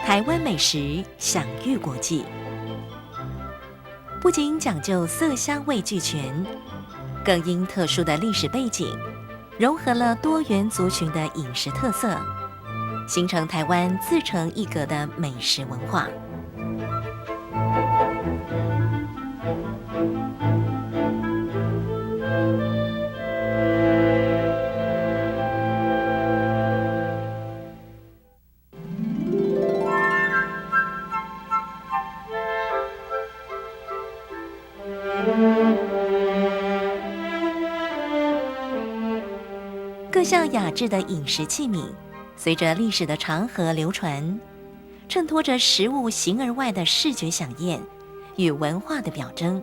台湾美食享誉国际，不仅讲究色香味俱全，更因特殊的历史背景，融合了多元族群的饮食特色，形成台湾自成一格的美食文化。各项雅致的饮食器皿，随着历史的长河流传，衬托着食物形而外的视觉飨宴与文化的表征。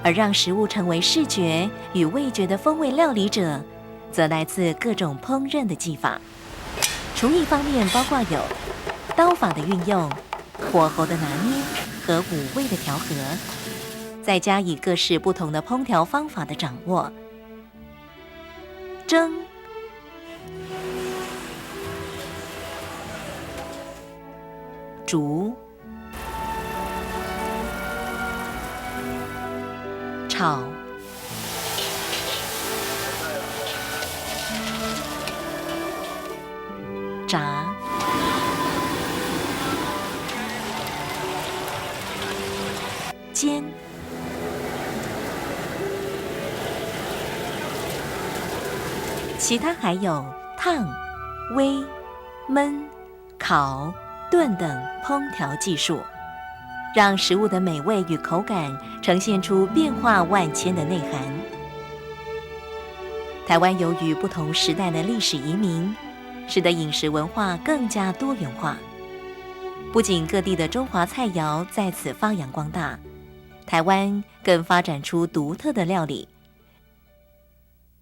而让食物成为视觉与味觉的风味料理者，则来自各种烹饪的技法。厨艺方面包括有刀法的运用、火候的拿捏和五味的调和，再加以各式不同的烹调方法的掌握。蒸、煮、炒、炸、煎、其他还有烫、煨、焖、烤、炖等烹调技术，让食物的美味与口感呈现出变化万千的内涵。台湾由于不同时代的历史移民，使得饮食文化更加多元化。不仅各地的中华菜肴在此发扬光大，台湾更发展出独特的料理，